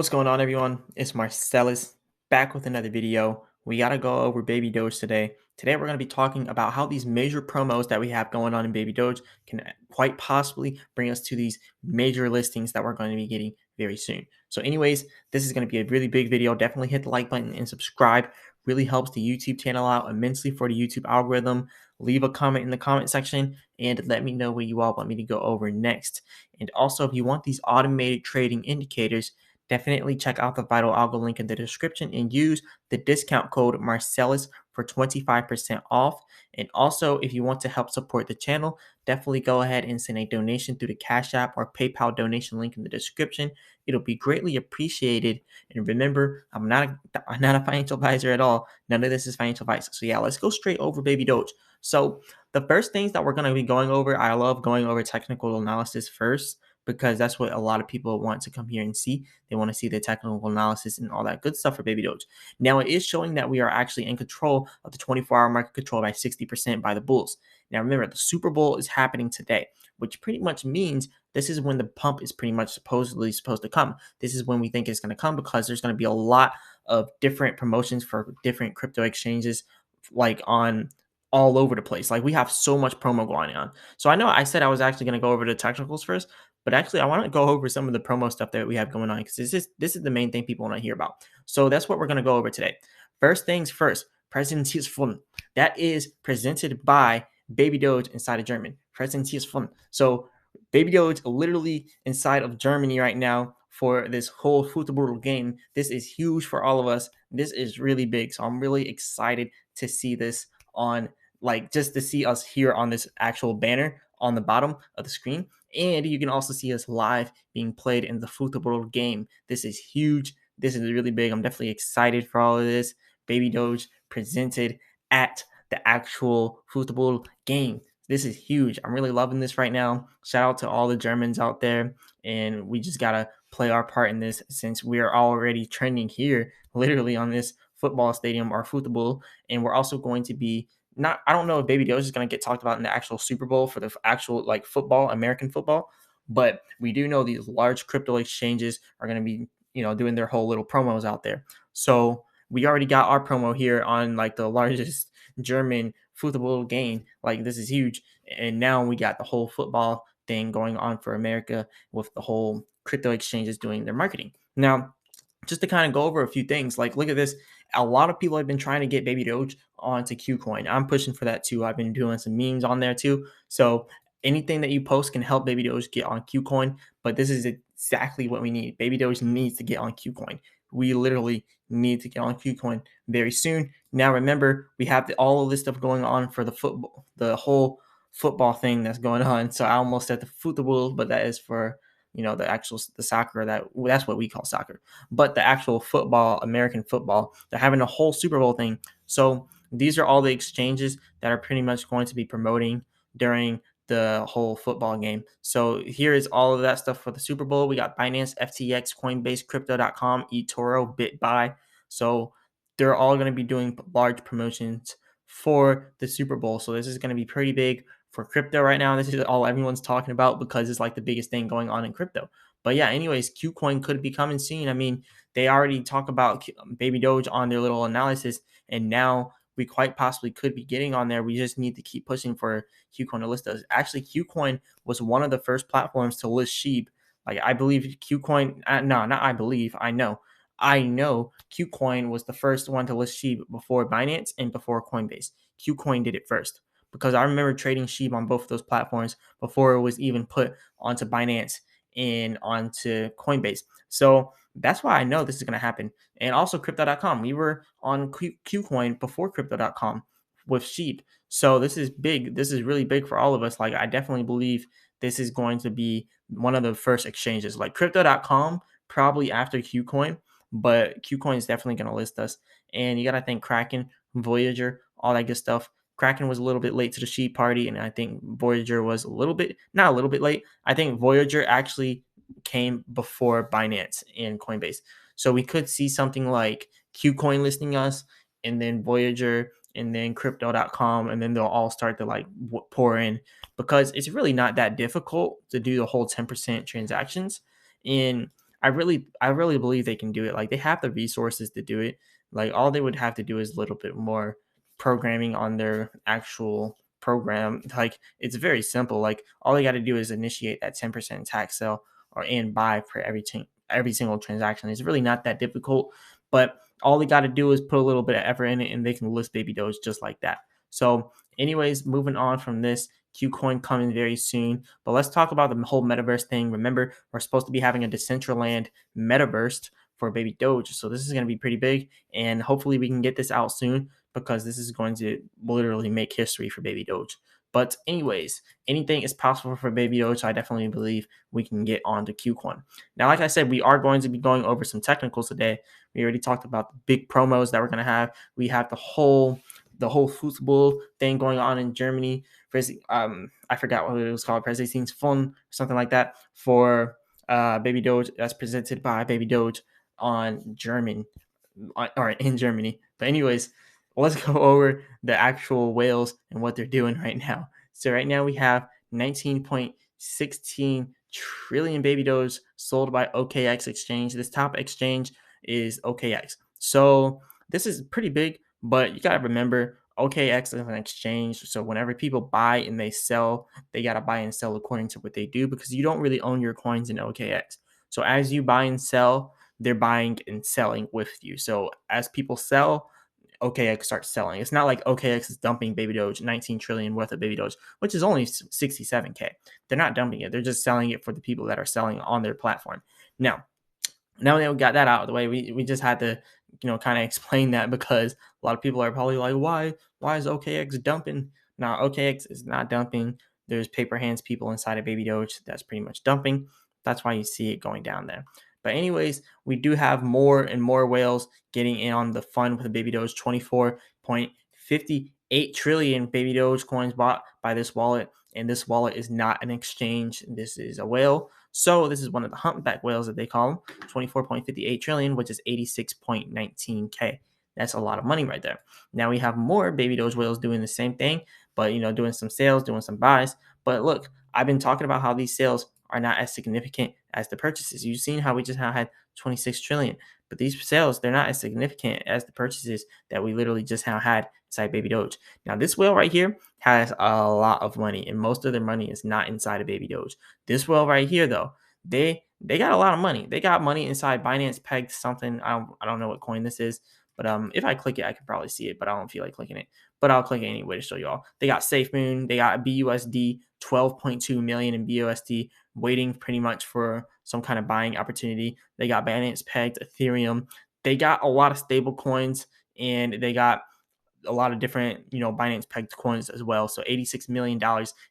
What's going on, everyone? It's Marsellis back with another video. We got to go over Baby Doge today. Today, we're going to be talking about how these major promos that we have going on in Baby Doge can quite possibly bring us to these major listings that we're going to be getting very soon. So anyways, this is going to be a really big video. Definitely hit the like button and subscribe. Really helps the YouTube channel out immensely for the YouTube algorithm. Leave a comment in the comment section and let me know what you all want me to go over next. And also, if you want these automated trading indicators, definitely check out the Vital Algo link in the description and use the discount code Marsellis for 25% off. And also, if you want to help support the channel, definitely go ahead and send a donation through the Cash App or PayPal donation link in the description. It'll be greatly appreciated. And remember, I'm not a financial advisor at all. None of this is financial advice. So yeah, let's go straight over Baby Doge. So the first things that we're going to be going over, I love going over technical analysis first, because that's what a lot of people want to come here and see. They want to see the technical analysis and all that good stuff for Baby Doge. Now, it is showing that we are actually in control of the 24-hour market control by 60% by the bulls. Now, remember, the Super Bowl is happening today, which pretty much means this is when the pump is pretty much supposedly supposed to come. This is when we think it's going to come, because there's going to be a lot of different promotions for different crypto exchanges, like on all over the place. Like, we have so much promo going on. So I know I said I was actually going to go over the technicals first, but actually, I want to go over some of the promo stuff that we have going on, because this is the main thing people want to hear about. So that's what we're going to go over today. First things first, Präsentierungsfund. That is presented by Baby Doge inside of German. Präsentierungsfund. So Baby Doge literally inside of Germany right now for this whole football game. This is huge for all of us. This is really big. So I'm really excited to see this on, like, just to see us here on this actual banner on the bottom of the screen. And you can also see us live being played in the football game. This is huge. This is really big. I'm definitely excited for all of this. Baby Doge presented at the actual football game. This is huge. I'm really loving this right now. Shout out to all the Germans out there. And we just got to play our part in this, since we are already trending here, literally on this football stadium or football. And we're also going to be not, I don't know if Baby Doge is going to get talked about in the actual Super Bowl for the actual, like, football, American football, but we do know these large crypto exchanges are going to be, doing their whole little promos out there. So we already got our promo here on, like, the largest German football game. Like, this is huge. And now we got the whole football thing going on for America, with the whole crypto exchanges doing their marketing. Now, just to kind of go over a few things, like, look at this. A lot of people have been trying to get Baby Doge onto Qcoin. I'm pushing for that too. I've been doing some memes on there too. So anything that you post can help Baby Doge get on Qcoin. But this is exactly what we need. Baby Doge needs to get on Qcoin. We literally need to get on Qcoin very soon. Now, remember, we have all of this stuff going on for the football, the whole football thing that's going on. So I almost said the football, but that is for, the soccer. That's what we call soccer. But the actual football, American football, they're having a whole Super Bowl thing. So these are all the exchanges that are pretty much going to be promoting during the whole football game. So here is all of that stuff for the Super Bowl. We got Binance, FTX, Coinbase, Crypto.com, eToro, BitBuy. So they're all going to be doing large promotions for the Super Bowl. So this is going to be pretty big for crypto right now. This is all everyone's talking about, because it's like the biggest thing going on in crypto. But yeah, anyways, Qcoin could be coming soon. I mean, they already talk about Baby Doge on their little analysis, and now we quite possibly could be getting on there. We just need to keep pushing for Qcoin to list us. Actually, Qcoin was one of the first platforms to list SHIB. Like, I believe Qcoin, no, not I believe, I know Qcoin was the first one to list SHIB before Binance and before Coinbase. Qcoin did it first, because I remember trading SHIB on both of those platforms before it was even put onto Binance and onto Coinbase. So that's why I know this is going to happen. And also Crypto.com. We were on Qcoin before Crypto.com with SHIB. So this is big. This is really big for all of us. Like, I definitely believe this is going to be one of the first exchanges. Like, Crypto.com probably after Qcoin, but Qcoin is definitely going to list us. And you got to think Kraken, Voyager, all that good stuff. Kraken was a little bit late to the SHIB party, and I think Voyager was not a little bit late. I think Voyager actually came before Binance and Coinbase. So we could see something like Qcoin listing us, and then Voyager, and then Crypto.com, and then they'll all start to, like, pour in, because it's really not that difficult to do the whole 10% transactions. And I really believe they can do it. Like they have the resources to do it. Like all they would have to do is a little bit more programming on their actual program. Like it's very simple. Like all they got to do is initiate that 10% tax sale or and buy for every single transaction. It's really not that difficult, but all they got to do is put a little bit of effort in it and they can list baby Doge just like that. So, anyways, moving on from this, Qcoin coming very soon. But let's talk about the whole metaverse thing. Remember, we're supposed to be having a Decentraland metaverse for baby Doge. So this is going to be pretty big. And hopefully we can get this out soon because this is going to literally make history for baby Doge. But anyways, anything is possible for baby Doge. So I definitely believe we can get on to Qcoin. Now, like I said, we are going to be going over some technicals today. We already talked about the big promos that we're going to have. We have the whole football thing going on in Germany. I forgot what it was called, President's Fund, something like that, for Baby Doge. That's presented by Baby Doge on German or in Germany. But anyways, let's go over the actual whales and what they're doing right now. So right now we have 19.16 trillion baby Doge sold by OKX exchange. This top exchange is OKX. So this is pretty big, but you got to remember OKX is an exchange. So whenever people buy and they sell, they got to buy and sell according to what they do because you don't really own your coins in OKX. So as you buy and sell, they're buying and selling with you. So as people sell, OKX starts selling. It's not like OKX is dumping baby Doge, 19 trillion worth of baby Doge, which is only 67K. They're not dumping it. They're just selling it for the people that are selling on their platform. Now that we got that out of the way, we just had to, kind of explain that because a lot of people are probably like, why is OKX dumping? Now, OKX is not dumping. There's paper hands people inside of baby Doge that's pretty much dumping. That's why you see it going down there. But anyways, we do have more and more whales getting in on the fun with the baby Doge. 24.58 trillion baby Doge coins bought by this wallet, and this wallet is not an exchange. This is a whale. So this is one of the humpback whales that they call them. 24.58 trillion, which is 86.19K. That's a lot of money right there. Now we have more baby Doge whales doing the same thing, but doing some sales, doing some buys. But look, I've been talking about how these sales are not as significant as the purchases. You've seen how we just now had 26 trillion, but these sales, they're not as significant as the purchases that we literally just now had inside baby Doge. Now this whale right here has a lot of money, and most of their money is not inside of baby Doge. This whale right here though, they got a lot of money. They got money inside Binance pegged something. I don't know what coin this is, but if I click it, I can probably see it, but I don't feel like clicking it. But I'll click it anyway to show you all. They got SafeMoon. They got BUSD, 12.2 million in BUSD, waiting pretty much for some kind of buying opportunity. They got Binance pegged Ethereum. They got a lot of stable coins, and they got a lot of different, Binance pegged coins as well. So $86 million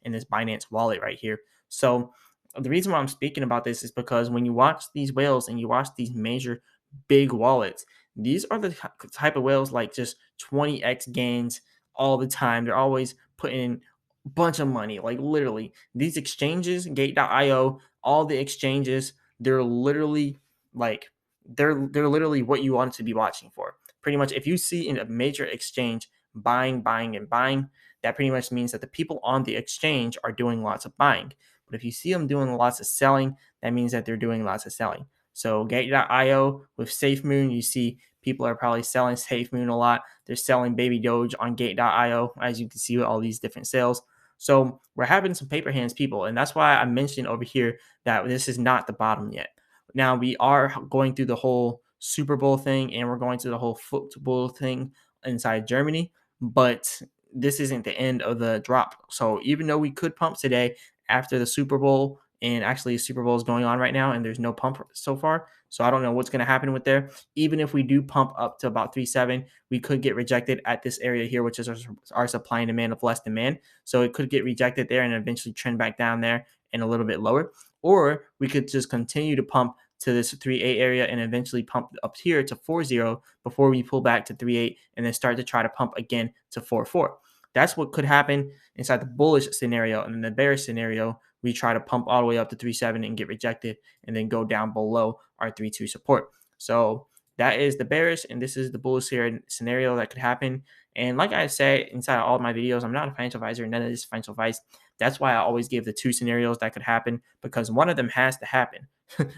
in this Binance wallet right here. So the reason why I'm speaking about this is because when you watch these whales and you watch these major big wallets, these are the type of whales like just 20x gains all the time. They're always putting in a bunch of money. Like literally, these exchanges, Gate.io, all the exchanges, they're literally like they're literally what you want to be watching for. Pretty much, if you see in a major exchange buying, buying, and buying, that pretty much means that the people on the exchange are doing lots of buying. But if you see them doing lots of selling, that means that they're doing lots of selling. So Gate.io with SafeMoon, you see people are probably selling SafeMoon a lot. They're selling Baby Doge on Gate.io, as you can see with all these different sales. So we're having some paper hands people, and that's why I mentioned over here that this is not the bottom yet. Now we are going through the whole Super Bowl thing, and we're going through the whole football thing inside Germany, but this isn't the end of the drop. So even though we could pump today after the Super Bowl, and actually the Super Bowl is going on right now, and there's no pump so far, so I don't know what's going to happen with there. Even if we do pump up to about 3.7, we could get rejected at this area here, which is our supply and demand of less demand. So it could get rejected there and eventually trend back down there and a little bit lower. Or we could just continue to pump to this 3.8 area and eventually pump up here to 4.0 before we pull back to 3.8 and then start to try to pump again to 4.4. That's what could happen inside the bullish scenario. And in the bearish scenario, we try to pump all the way up to 3.7 and get rejected and then go down below our 3.2 support. So that is the bearish, and this is the bullish scenario that could happen. And like I say inside all of my videos, I'm not a financial advisor. None of this is financial advice. That's why I always give the two scenarios that could happen, because one of them has to happen.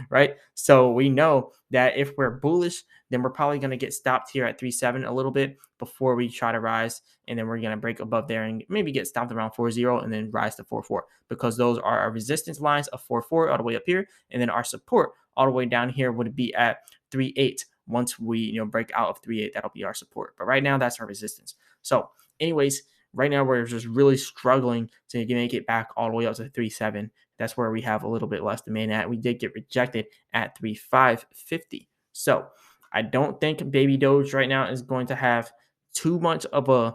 right? So we know that if we're bullish, then we're probably going to get stopped here at 3.7 a little bit before we try to rise. And then we're going to break above there and maybe get stopped around 4.0 and then rise to 4.4 because those are our resistance lines of 4.4 all the way up here. And then our support all the way down here would be at 3.8. Once we break out of 3.8, that'll be our support. But right now, that's our resistance. So anyways, right now we're just really struggling to make it back all the way up to 3.7. That's where we have a little bit less demand at. We did get rejected at 3.550. So I don't think Baby Doge right now is going to have too much of a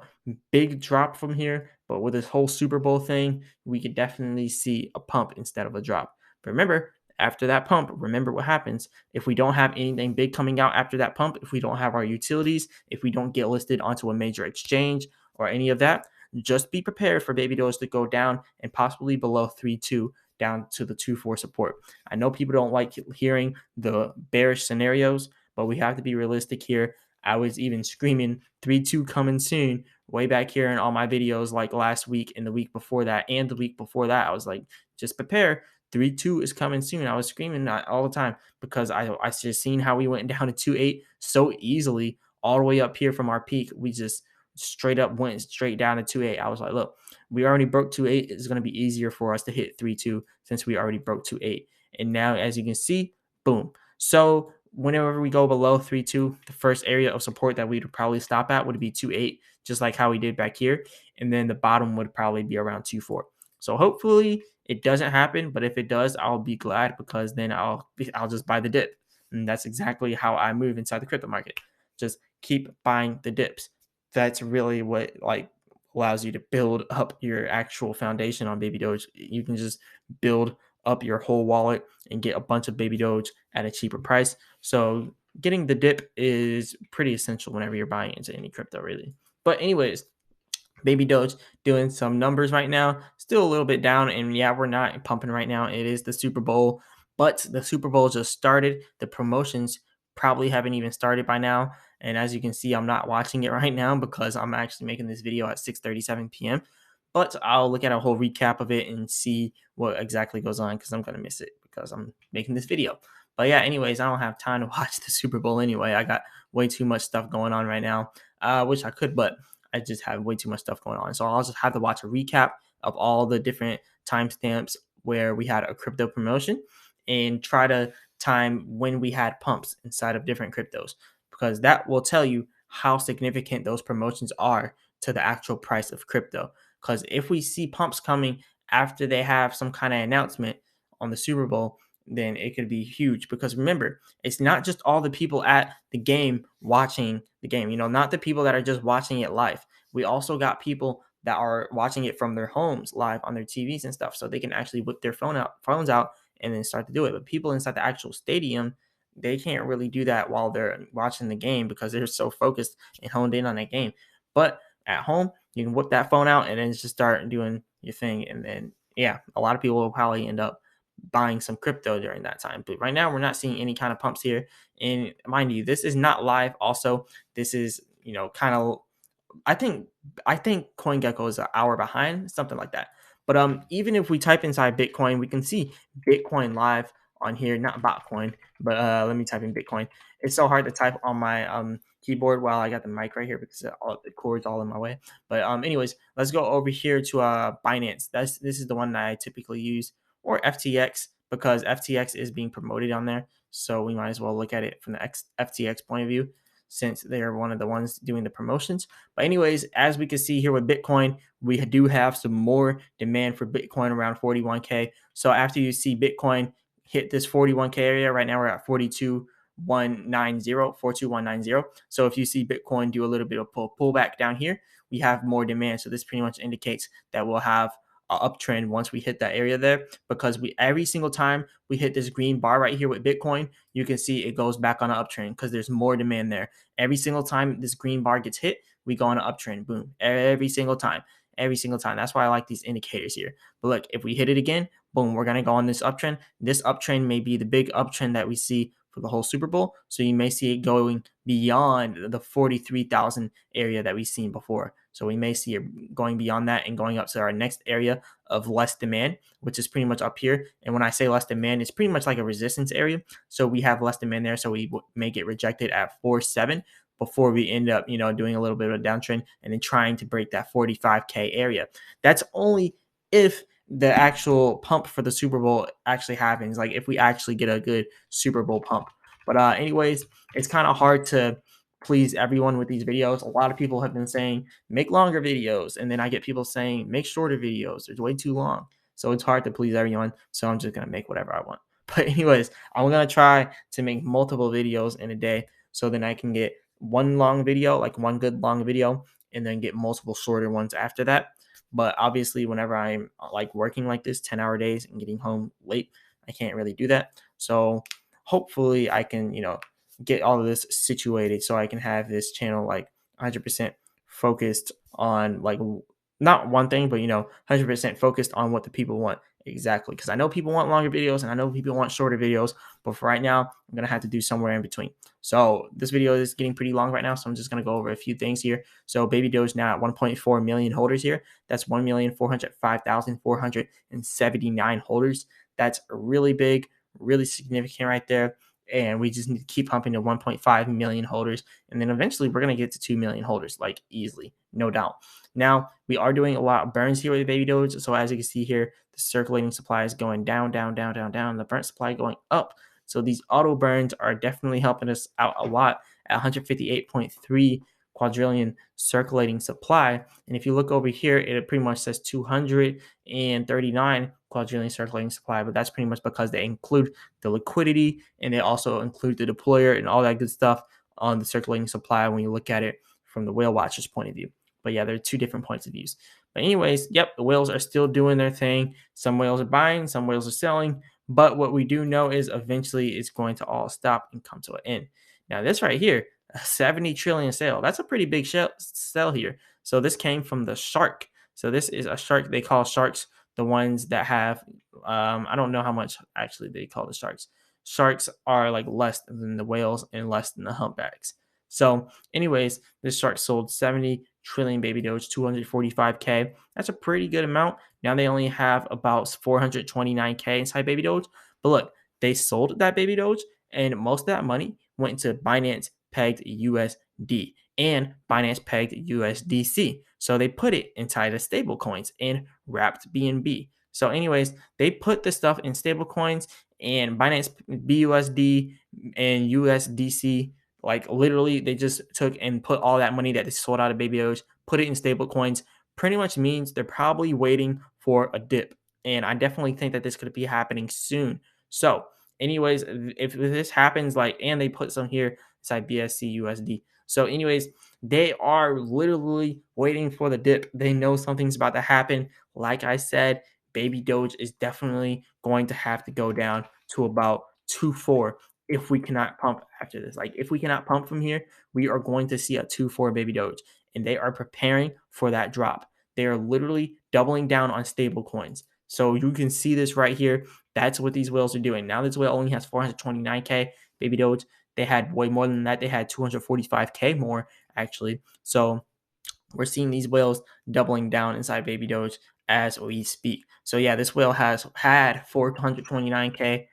big drop from here. But with this whole Super Bowl thing, we could definitely see a pump instead of a drop. But remember, after that pump, remember what happens. If we don't have anything big coming out after that pump, if we don't have our utilities, if we don't get listed onto a major exchange or any of that, just be prepared for Baby Doge to go down and possibly below 3.2 down to the 2.4 support. I know people don't like hearing the bearish scenarios, but we have to be realistic here. I was even screaming 3.2 coming soon way back here in all my videos like last week and the week before that and the week before that. I was like, just prepare. 3.2 is coming soon. I was screaming that all the time because I just seen how we went down to 2.8 so easily all the way up here from our peak. We just straight up went straight down to 2.8. I was like, look, we already broke 2.8. It's going to be easier for us to hit 3.2 since we already broke 2.8. And now, as you can see, boom. So whenever we go below 3.2, the first area of support that we'd probably stop at would be 2.8, just like how we did back here. And then the bottom would probably be around 2.4. So hopefully it doesn't happen, but if it does, I'll be glad because then I'll just buy the dip. And that's exactly how I move inside the crypto market. Just keep buying the dips. That's really what allows you to build up your actual foundation on Baby Doge. You can just build up your whole wallet and get a bunch of Baby Doge at a cheaper price. So getting the dip is pretty essential whenever you're buying into any crypto, really. But anyways, Baby Doge doing some numbers right now, still a little bit down. And yeah, we're not pumping right now. It is the Super Bowl, but the Super Bowl just started. The promotions probably haven't even started by now. And as you can see, I'm not watching it right now because I'm actually making this video at 6:37 p.m. But I'll look at a whole recap of it and see what exactly goes on because I'm going to miss it because I'm making this video. But yeah, anyways, I don't have time to watch the Super Bowl anyway. I got way too much stuff going on right now, which I could, but I just have way too much stuff going on. So I'll just have to watch a recap of all the different timestamps where we had a crypto promotion and try to time when we had pumps inside of different cryptos because that will tell you how significant those promotions are to the actual price of crypto. Because if we see pumps coming after they have some kind of announcement on the Super Bowl, then it could be huge. Because remember, it's not just all the people at the game watching the game, not the people that are just watching it live. We also got people that are watching it from their homes live on their TVs and stuff. So they can actually whip their phones out and then start to do it. But people inside the actual stadium, they can't really do that while they're watching the game because they're so focused and honed in on that game. But at home, you can whip that phone out and then just start doing your thing. And then, yeah, a lot of people will probably end up buying some crypto during that time. But right now, we're not seeing any kind of pumps here. And mind you, this is not live. Also, this is, kind of, I think CoinGecko is an hour behind, something like that. But even if we type inside Bitcoin, we can see Bitcoin live on here, not Botcoin, but let me type in Bitcoin. It's so hard to type on my keyboard while I got the mic right here because all the cord's all in my way. But anyways, let's go over here to Binance. This is the one that I typically use, or FTX because FTX is being promoted on there. So we might as well look at it from the FTX point of view since they're one of the ones doing the promotions. But anyways, as we can see here with Bitcoin, we do have some more demand for Bitcoin around 41K. So after you see Bitcoin hit this 41K area, right now we're at 42,190. So if you see Bitcoin do a little bit of pullback down here, we have more demand. So this pretty much indicates that we'll have an uptrend once we hit that area there, because every single time we hit this green bar right here with Bitcoin, you can see it goes back on an uptrend because there's more demand there. Every single time this green bar gets hit, we go on an uptrend. Boom. Every single time. Every single time. That's why I like these indicators here. But look, if we hit it again, boom, we're going to go on this uptrend. This uptrend may be the big uptrend that we see for the whole Super Bowl. So you may see it going beyond the 43,000 area that we've seen before. So we may see it going beyond that and going up to our next area of less demand, which is pretty much up here. And when I say less demand, it's pretty much like a resistance area. So we have less demand there. So we may get rejected at 4.7 before we end up, doing a little bit of a downtrend and then trying to break that 45K area. That's only if the actual pump for the Super Bowl actually happens, like if we actually get a good Super Bowl pump. But anyways, it's kind of hard to please everyone with these videos. A lot of people have been saying make longer videos, and then I get people saying make shorter videos. They're way too long. So it's hard to please everyone. So I'm just gonna make whatever I want. But anyways, I'm gonna try to make multiple videos in a day so then I can get one long video, like one good long video, and then get multiple shorter ones after that. But obviously, whenever I'm like working like this, 10-hour days and getting home late, I can't really do that. So hopefully I can, get all of this situated so I can have this channel like 100% focused on like not one thing, but 100% focused on what the people want exactly. Because I know people want longer videos and I know people want shorter videos, but for right now, I'm gonna have to do somewhere in between. So this video is getting pretty long right now, so I'm just gonna go over a few things here. So Baby Doge now at 1.4 million holders here. That's 1,405,479 holders. That's really big, really significant right there. And we just need to keep pumping to 1.5 million holders. And then eventually we're going to get to 2 million holders, like easily, no doubt. Now, we are doing a lot of burns here with Baby Doge. So as you can see here, the circulating supply is going down, down, down, down, down. The burnt supply going up. So these auto burns are definitely helping us out a lot at 158.3 quadrillion circulating supply. And if you look over here, it pretty much says 239 quadrillion circulating supply, but that's pretty much because they include the liquidity and they also include the deployer and all that good stuff on the circulating supply when you look at it from the whale watcher's point of view. But yeah, there are two different points of views. But anyways, yep, the whales are still doing their thing. Some whales are buying, some whales are selling. But what we do know is eventually it's going to all stop and come to an end. Now, this right here, a 70 trillion sale, that's a pretty big sell here. So this came from the shark. So this is a shark. They call sharks the ones that have, I don't know how much actually they call the sharks. Sharks are like less than the whales and less than the humpbacks. So, anyways, this shark sold 70 trillion Baby Doge, 245K. That's a pretty good amount. Now they only have about 429K inside Baby Doge. But look, they sold that Baby Doge, and most of that money went to Binance pegged USD and Binance pegged USDC. So they put it inside of stable coins and wrapped BNB. So, anyways, they put the stuff in stable coins and Binance BUSD and USDC. Like literally, they just took and put all that money that they sold out of Baby Doge, put it in stable coins. Pretty much means they're probably waiting for a dip. And I definitely think that this could be happening soon. So, anyways, if this happens, like, and they put some here inside BSC USD. So, anyways, they are literally waiting for the dip. They know something's about to happen. Like I said, Baby Doge is definitely going to have to go down to about 2.4 if we cannot pump after this. Like, if we cannot pump from here, we are going to see a 2.4 Baby Doge. And they are preparing for that drop. They are literally doubling down on stable coins. So you can see this right here. That's what these whales are doing. Now this whale only has 429K Baby Doge. They had way more than that. They had 245K more, actually. So we're seeing these whales doubling down inside Baby Doge as we speak. So yeah, this whale has had 429K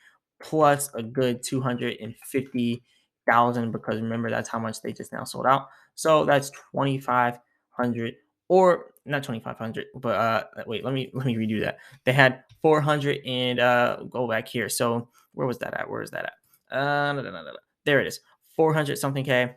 plus a good 250,000 because remember that's how much they just now sold out. So that's 2,500 or not 2,500, but wait, let me redo that. They had 400 and go back here. So where was that at? Where is that at? There it is. 400 something K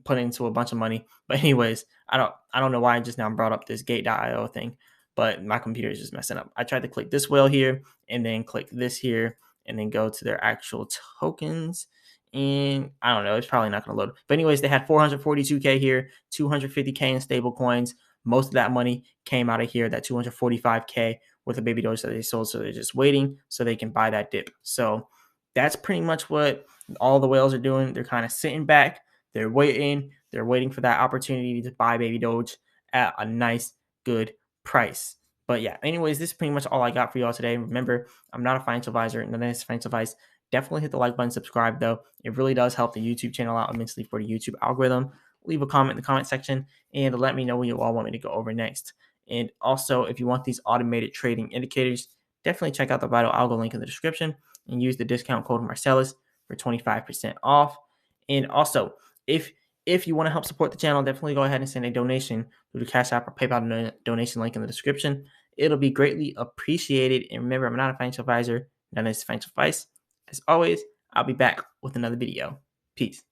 put into a bunch of money. But anyways, I don't know why I just now brought up this gate.io thing, but my computer is just messing up. I tried to click this whale here and then click this here and then go to their actual tokens. And I don't know, it's probably not going to load. But anyways, they had 442K here, 250K in stable coins. Most of that money came out of here, that 245K with the Baby Doge that they sold. So they're just waiting so they can buy that dip. So that's pretty much what all the whales are doing. They're kind of sitting back. They're waiting. They're waiting for that opportunity to buy Baby Doge at a nice, good price. But yeah, anyways, this is pretty much all I got for y'all today. Remember, I'm not a financial advisor. None of this financial advice. Definitely hit the like button, subscribe though. It really does help the YouTube channel out immensely for the YouTube algorithm. leave a comment in the comment section and let me know what you all want me to go over next. And also, if you want these automated trading indicators, definitely check out the Vital Algo link in the description and use the discount code Marsellis for 25% off. And also, if you want to help support the channel, definitely go ahead and send a donation through the Cash App or PayPal donation link in the description. It'll be greatly appreciated. And remember, I'm not a financial advisor, none of this financial advice. As always, I'll be back with another video. Peace.